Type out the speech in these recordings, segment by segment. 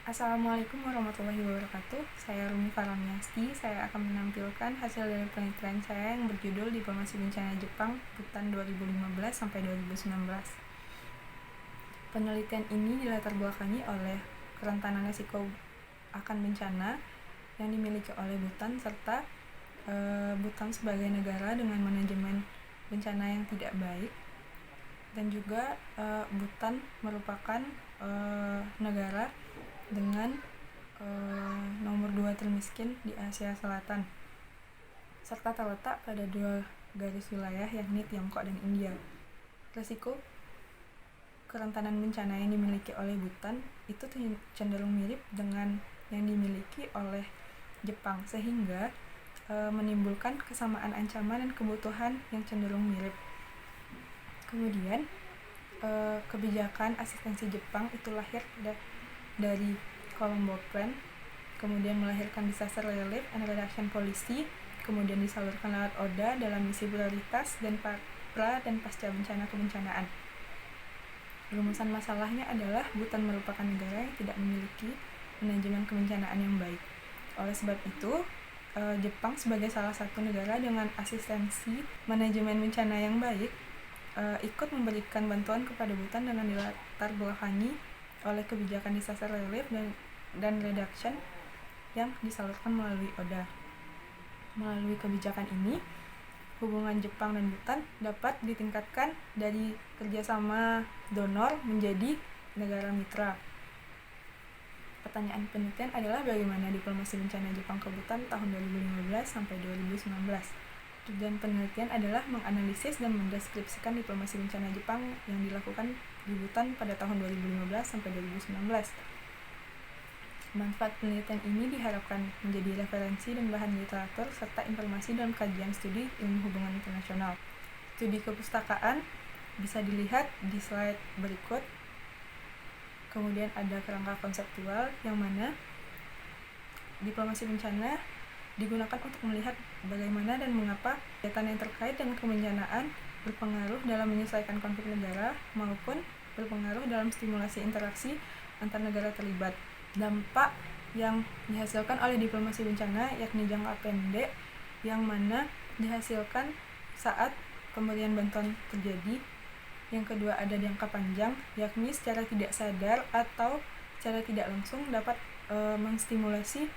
Assalamualaikum warahmatullahi wabarakatuh. Saya Rumi Faramiasti. Saya akan menampilkan hasil dari penelitian saya yang berjudul Diplomasi Bencana Jepang Butan 2015 sampai 2019. Penelitian ini dilatar belakangi oleh kerentanan risiko akan bencana yang dimiliki oleh Butan serta Butan sebagai negara dengan manajemen bencana yang tidak baik, dan juga Butan merupakan negara dengan nomor 2 termiskin di Asia Selatan, serta terletak pada dua garis wilayah yakni Tiongkok dan India. Risiko kerentanan bencana yang dimiliki oleh Butan itu cenderung mirip dengan yang dimiliki oleh Jepang, sehingga menimbulkan kesamaan ancaman dan kebutuhan yang cenderung mirip. Kemudian kebijakan asistensi Jepang itu lahir dari Colombo Plan, kemudian melahirkan Disaster Relief and Reduction Policy, kemudian disalurkan lewat ODA dalam misi prioritas dan pra dan pasca bencana kebencanaan. Rumusan masalahnya adalah Butan merupakan negara yang tidak memiliki manajemen kebencanaan yang baik. Oleh sebab itu, Jepang sebagai salah satu negara dengan asistensi manajemen bencana yang baik ikut memberikan bantuan kepada Butan dengan dilatar belakangi oleh kebijakan disaster relief dan reduction yang disalurkan melalui ODA. Melalui kebijakan ini, hubungan Jepang dan Butan dapat ditingkatkan dari kerjasama donor menjadi negara mitra. Pertanyaan penelitian adalah bagaimana diplomasi bencana Jepang ke Butan tahun 2015 sampai 2019. Tujuan penelitian adalah menganalisis dan mendeskripsikan diplomasi bencana Jepang yang dilakukan di Butan pada tahun 2015 sampai 2019. Manfaat penelitian ini diharapkan menjadi referensi dan bahan literatur serta informasi dalam kajian studi ilmu hubungan internasional. Studi kepustakaan bisa dilihat di slide berikut. Kemudian ada kerangka konseptual yang mana diplomasi bencana digunakan untuk melihat bagaimana dan mengapa kegiatan yang terkait dengan kebencanaan berpengaruh dalam menyelesaikan konflik negara maupun berpengaruh dalam stimulasi interaksi antar negara terlibat. Dampak yang dihasilkan oleh diplomasi bencana yakni jangka pendek yang mana dihasilkan saat pemberian bantuan terjadi. Yang kedua ada jangka panjang, yakni secara tidak sadar atau secara tidak langsung dapat menstimulasi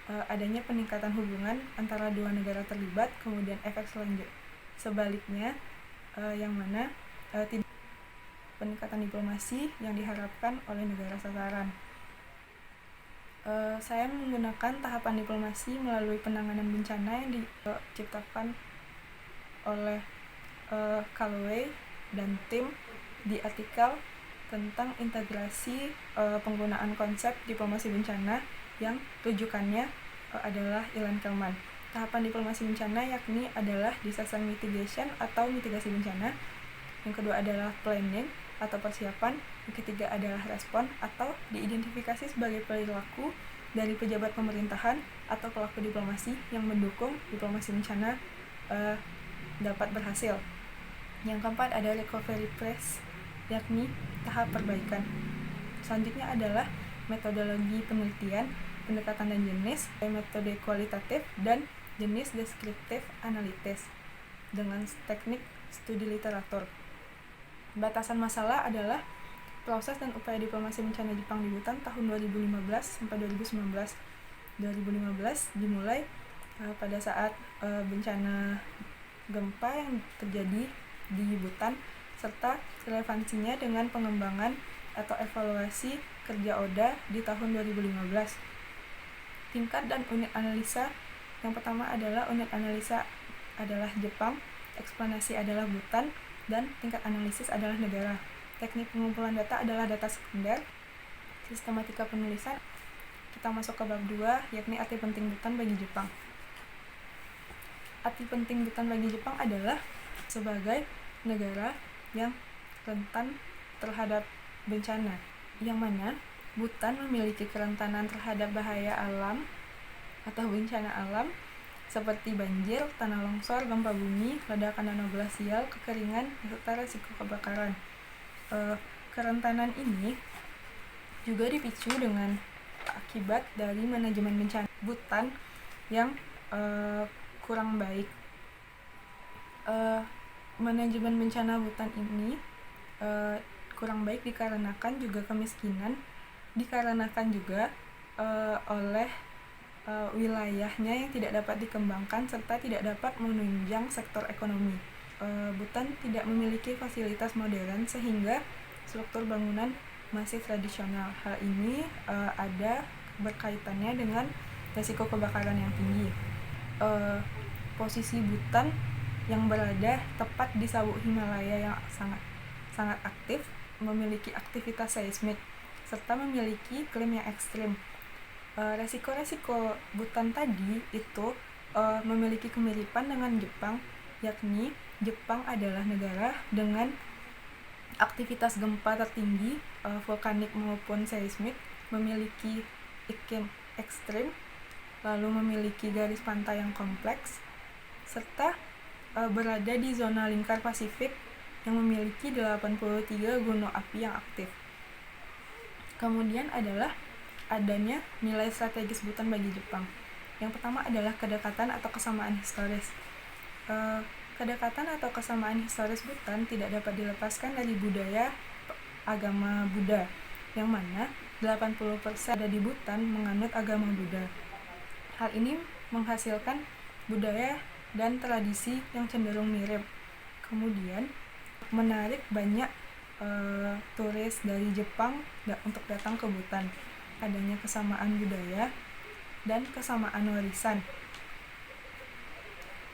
adanya peningkatan hubungan antara dua negara terlibat. Kemudian efek sebaliknya yang mana peningkatan diplomasi yang diharapkan oleh negara sasaran. Saya menggunakan tahapan diplomasi melalui penanganan bencana yang diciptakan oleh Callaway dan tim di artikel tentang integrasi penggunaan konsep diplomasi bencana yang rujukannya adalah Ilan Kelman. Tahapan diplomasi bencana yakni adalah disaster mitigation atau mitigasi bencana. Yang kedua adalah planning atau persiapan. Yang ketiga adalah respon atau diidentifikasi sebagai perilaku dari pejabat pemerintahan atau pelaku diplomasi yang mendukung diplomasi bencana dapat berhasil. Yang keempat ada recovery phase, yakni tahap perbaikan. Selanjutnya adalah metodologi penelitian, pendekatan dan jenis, metode kualitatif dan jenis deskriptif analitis dengan teknik studi literatur. Batasan masalah adalah proses dan upaya diplomasi bencana Jepang di Butan tahun 2015 sampai 2019. 2015 dimulai pada saat bencana gempa yang terjadi di Butan serta relevansinya dengan pengembangan atau evaluasi kerja ODA di tahun 2015. Tingkat dan unit analisa. Yang pertama adalah unit analisa adalah Jepang, eksplanasi adalah Butan, dan tingkat analisis adalah negara. Teknik pengumpulan data adalah data sekunder. Sistematika penulisan, kita masuk ke bab 2, yakni arti penting Butan bagi Jepang. Arti penting Butan bagi Jepang adalah sebagai negara yang rentan terhadap bencana, yang mana Butan memiliki kerentanan terhadap bahaya alam atau bencana alam seperti banjir, tanah longsor, gempa bumi, ledakan danau glasial, kekeringan, serta resiko kebakaran. Kerentanan ini juga dipicu dengan akibat dari manajemen bencana hutan yang kurang baik. Manajemen bencana hutan ini kurang baik dikarenakan juga kemiskinan, dikarenakan juga oleh wilayahnya yang tidak dapat dikembangkan serta tidak dapat menunjang sektor ekonomi. Butan tidak memiliki fasilitas modern sehingga struktur bangunan masih tradisional. Hal ini ada berkaitannya dengan risiko kebakaran yang tinggi. Posisi Butan yang berada tepat di sabuk Himalaya yang sangat aktif, memiliki aktivitas seismik, serta memiliki iklim yang ekstrim. Resiko-resiko Butan tadi itu memiliki kemiripan dengan Jepang, yakni Jepang adalah negara dengan aktivitas gempa tertinggi, vulkanik maupun seismik, memiliki iklim ekstrim, lalu memiliki garis pantai yang kompleks, serta berada di zona lingkar Pasifik yang memiliki 83 gunung api yang aktif. Kemudian adalah adanya nilai strategis Butan bagi Jepang. Yang pertama adalah kedekatan atau kesamaan historis. Kedekatan atau kesamaan historis Butan tidak dapat dilepaskan dari budaya agama Buddha, yang mana 80% ada di Butan menganut agama Buddha. Hal ini menghasilkan budaya dan tradisi yang cenderung mirip. Kemudian menarik banyak turis dari Jepang untuk datang ke Butan. Adanya kesamaan budaya dan kesamaan warisan,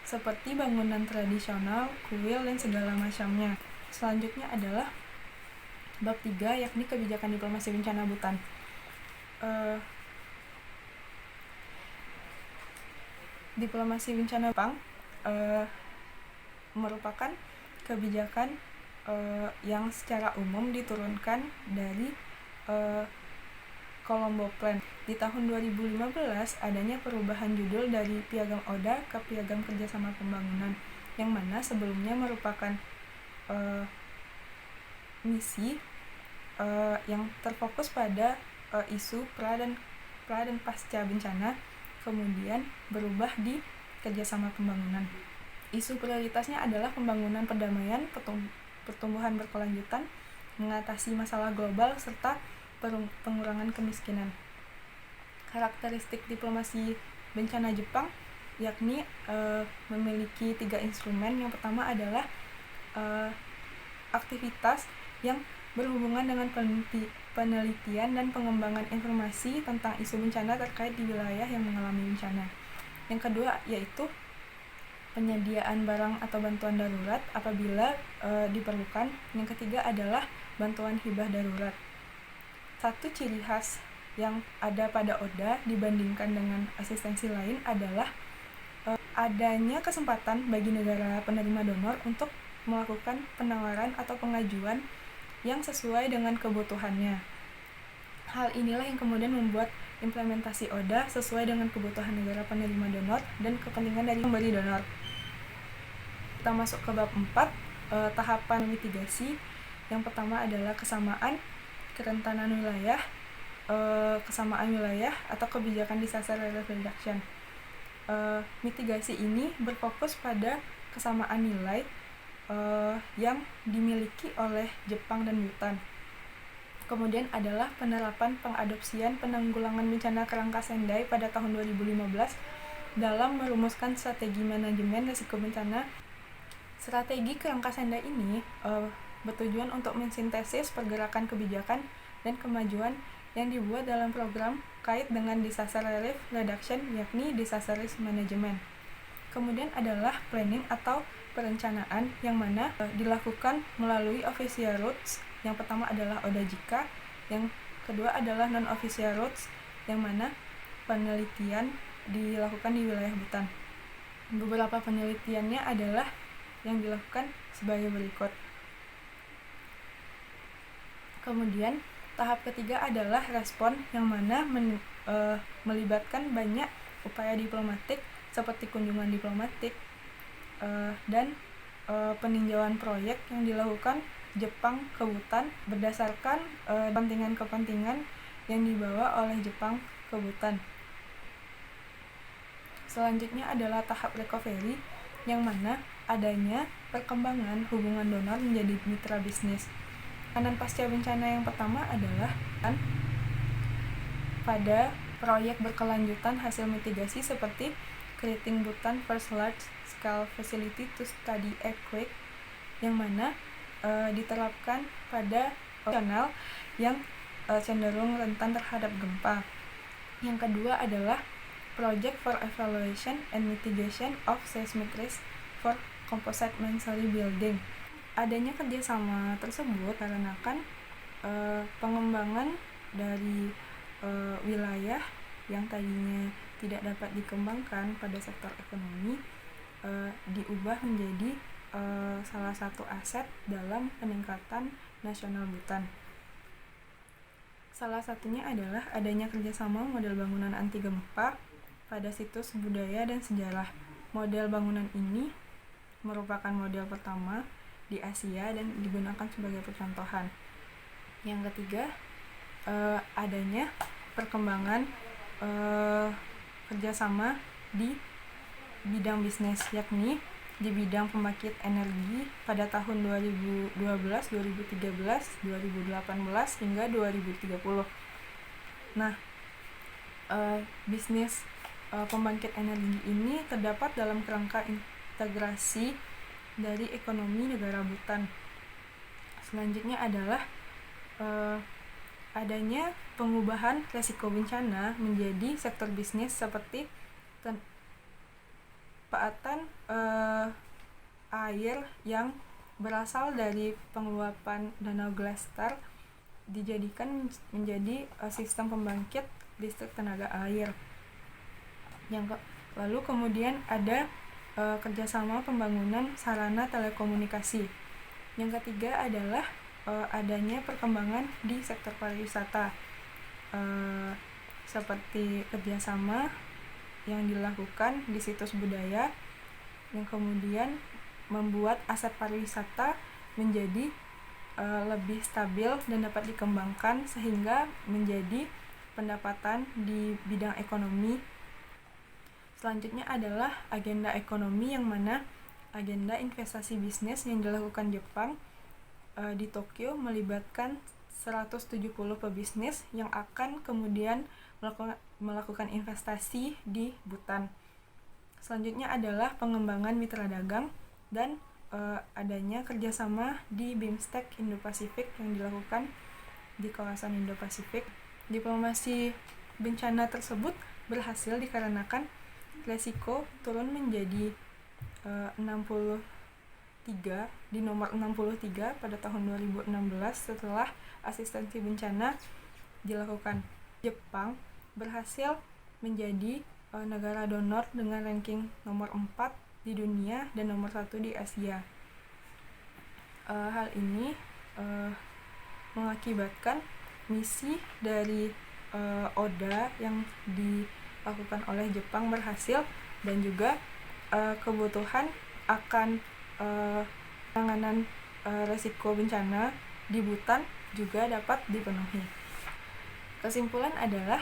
seperti bangunan tradisional, kuil, dan segala macamnya. Selanjutnya adalah bab 3, yakni kebijakan diplomasi bencana Butan. Diplomasi bencana Jepang merupakan kebijakan yang secara umum diturunkan dari Colombo Plan. Di tahun 2015 adanya perubahan judul dari Piagam Oda ke Piagam Kerjasama Pembangunan, yang mana sebelumnya merupakan misi yang terfokus pada isu pra dan pasca bencana, kemudian berubah di kerjasama pembangunan. Isu prioritasnya adalah pembangunan perdamaian, pertumbuhan berkelanjutan, mengatasi masalah global, serta pengurangan kemiskinan. Karakteristik diplomasi bencana Jepang yakni memiliki 3 instrumen. Yang pertama adalah aktivitas yang berhubungan dengan penelitian dan pengembangan informasi tentang isu bencana terkait di wilayah yang mengalami bencana. Yang kedua yaitu penyediaan barang atau bantuan darurat apabila diperlukan. Yang ketiga adalah bantuan hibah darurat. Satu ciri khas yang ada pada Oda dibandingkan dengan asistensi lain adalah adanya kesempatan bagi negara penerima donor untuk melakukan penawaran atau pengajuan yang sesuai dengan kebutuhannya. Hal inilah yang kemudian membuat implementasi Oda sesuai dengan kebutuhan negara penerima donor dan kepentingan dari pemberi donor. Kita masuk ke bab 4, tahapan mitigasi. Yang pertama adalah kesamaan kerentanan wilayah, kesamaan wilayah atau kebijakan disaster relief reduction. Mitigasi ini berfokus pada kesamaan nilai yang dimiliki oleh Jepang dan Butan. Kemudian adalah penerapan pengadopsian penanggulangan bencana Kerangka Sendai pada tahun 2015 dalam merumuskan strategi manajemen risiko bencana. Strategi Kerangka Sendai ini bertujuan untuk mensintesis pergerakan kebijakan dan kemajuan yang dibuat dalam program kait dengan disaster relief reduction, yakni disaster risk management. Kemudian adalah planning atau perencanaan yang mana dilakukan melalui official routes. Yang pertama adalah ODA-JIKA, yang kedua adalah non-official routes, yang mana penelitian dilakukan di wilayah Butan. Beberapa penelitiannya adalah yang dilakukan sebagai berikut. Kemudian tahap ketiga adalah respon, yang mana melibatkan banyak upaya diplomatik seperti kunjungan diplomatik dan peninjauan proyek yang dilakukan Jepang ke Bhutan berdasarkan kepentingan-kepentingan yang dibawa oleh Jepang ke Bhutan. Selanjutnya adalah tahap recovery, yang mana adanya perkembangan hubungan donor menjadi mitra bisnis. Kanan pasca bencana yang pertama adalah pada proyek berkelanjutan hasil mitigasi seperti creating Bhutan first large-scale facility to study earthquake, yang mana diterapkan pada nasional yang cenderung rentan terhadap gempa. Yang kedua adalah Project for Evaluation and Mitigation of Seismic Risk for Composite Masonry Building. Adanya kerjasama tersebut karena pengembangan dari wilayah yang tadinya tidak dapat dikembangkan pada sektor ekonomi diubah menjadi salah satu aset dalam peningkatan nasional Bhutan. Salah satunya adalah adanya kerjasama model bangunan anti gempa pada situs budaya dan sejarah. Model bangunan ini merupakan model pertama di Asia dan digunakan sebagai percontohan. Yang ketiga, adanya perkembangan kerjasama di bidang bisnis, yakni di bidang pembangkit energi pada tahun 2012, 2013, 2018 hingga 2030. Nah, bisnis pembangkit energi ini terdapat dalam kerangka integrasi dari ekonomi negara Bhutan. Selanjutnya adalah adanya pengubahan resiko bencana menjadi sektor bisnis seperti pemanfaatan air yang berasal dari pengeluapan Danau Glacier dijadikan menjadi sistem pembangkit listrik tenaga air. Lalu kemudian ada kerjasama pembangunan sarana telekomunikasi. Yang ketiga adalah adanya perkembangan di sektor pariwisata, seperti kerjasama yang dilakukan di situs budaya yang kemudian membuat aset pariwisata menjadi lebih stabil dan dapat dikembangkan sehingga menjadi pendapatan di bidang ekonomi. Selanjutnya adalah agenda ekonomi, yang mana agenda investasi bisnis yang dilakukan Jepang di Tokyo melibatkan 170 pebisnis yang akan kemudian melakukan investasi di Bhutan. Selanjutnya adalah pengembangan mitra dagang dan adanya kerjasama di BIMSTEC Indo-Pasifik yang dilakukan di kawasan Indo-Pasifik. Diplomasi bencana tersebut berhasil dikarenakan resiko turun menjadi 63 di nomor 63 pada tahun 2016 setelah asistensi bencana dilakukan. Jepang berhasil menjadi negara donor dengan ranking nomor 4 di dunia dan nomor 1 di Asia. Hal ini mengakibatkan misi dari ODA yang dilakukan oleh Jepang berhasil, dan juga kebutuhan akan penanganan resiko bencana di Bhutan juga dapat dipenuhi. Kesimpulan adalah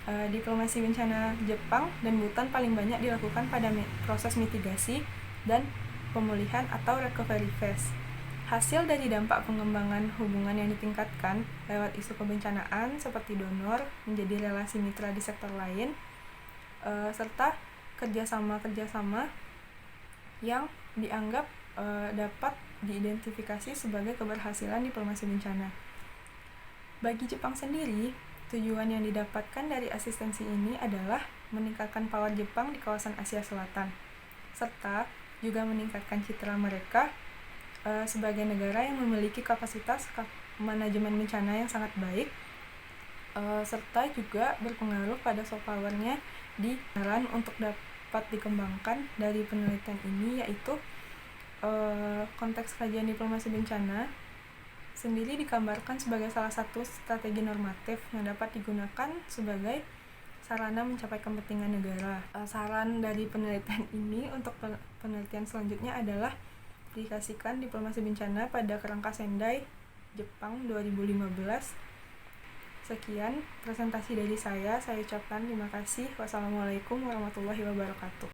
diplomasi bencana Jepang dan Bhutan paling banyak dilakukan pada proses mitigasi dan pemulihan atau recovery phase. Hasil dari dampak pengembangan hubungan yang ditingkatkan lewat isu kebencanaan seperti donor menjadi relasi mitra di sektor lain, serta kerjasama yang dianggap dapat diidentifikasi sebagai keberhasilan diplomasi bencana. Bagi Jepang sendiri, tujuan yang didapatkan dari asistensi ini adalah meningkatkan power Jepang di kawasan Asia Selatan, serta juga meningkatkan citra mereka sebagai negara yang memiliki kapasitas manajemen bencana yang sangat baik, serta juga berpengaruh pada soft power-nya di jalan untuk dapat dikembangkan dari penelitian ini, yaitu konteks kajian diplomasi bencana sendiri digambarkan sebagai salah satu strategi normatif yang dapat digunakan sebagai sarana mencapai kepentingan negara. Saran dari penelitian ini untuk penelitian selanjutnya adalah mengaplikasikan diplomasi bencana pada kerangka Sendai, Jepang 2015. Sekian presentasi dari saya ucapkan terima kasih. Wassalamualaikum warahmatullahi wabarakatuh.